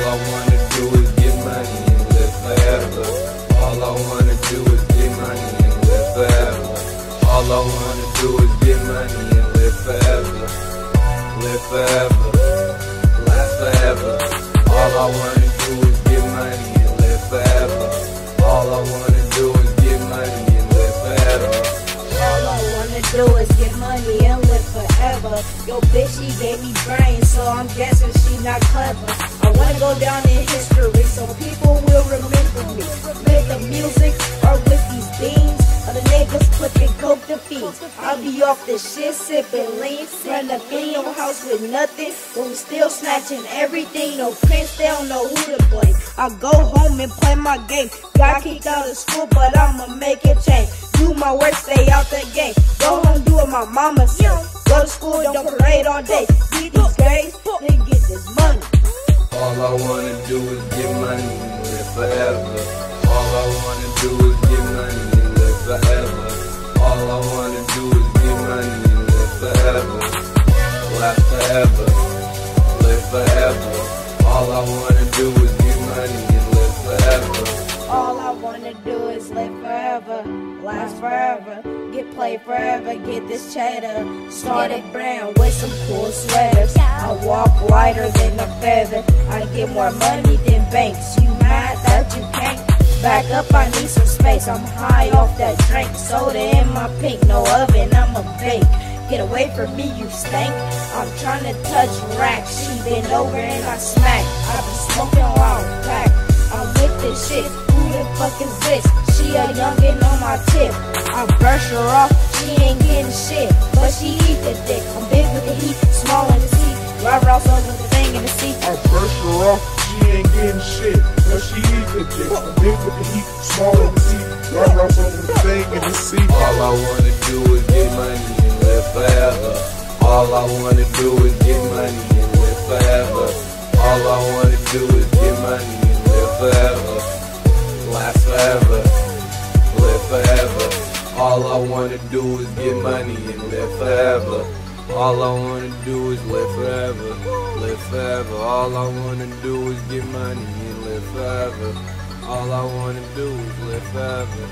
I wanna do is get money and live forever. All I wanna do is get money and live forever. All I wanna do is get money and live forever. Live forever, last forever. All I wanna do is get money and live forever. All I wanna do is get money and live forever. All I wanna do is get money and live forever. Yo, bitch, she gave me brains, so I'm guessing she not clever. I wanna go down in history so people will remember me. With the music or with these beans, or the niggas clicking coke to feed. I'll be off the shit, sipping lean, run a clean old house with nothing, but we still snatching everything. No prince, they don't know who to blame. I go home and play my game. Got kicked out of school, but I'ma make it change. Do my work, stay out the game. Go home, do what my mama said. Go to school, don't parade all day. Beat these grades, then get this money. All I wanna do is get money and live forever. All I wanna do is get money and live forever. All I wanna do is get money and live forever. Last forever, live forever. All I wanna do is get money and live forever. All I wanna do is live forever, last forever, get played forever, get this cheddar. Started brown with some cool sweaters. I walk lighter than a feather. I get more money than banks. You mad that you can't back up? I need some space. I'm high off that drink. Soda in my pink, no oven, I'ma bake. Get away from me, you stink. I'm trying to touch racks. She been over and I smack. I been smoking while I'm packed. I'm with this shit. Who the fuck is this? She a youngin' on my tip. I brush her off, she ain't getting shit, but she eat the dick. I'm big with the heat, small in the seat. Rub off over the thing in the seat. I brush her off, she ain't getting shit, but she eat the dick. I'm big with the heat, small in the seat. Rub off over the thing in the seat. All I wanna do is get money and live forever. All I wanna do is get money and live forever. All I wanna do is get money and live forever. Last forever, live forever. All I wanna do is get money and live forever. All I wanna do is live forever, live forever. All I wanna do is get money and live forever. All I wanna do is live forever.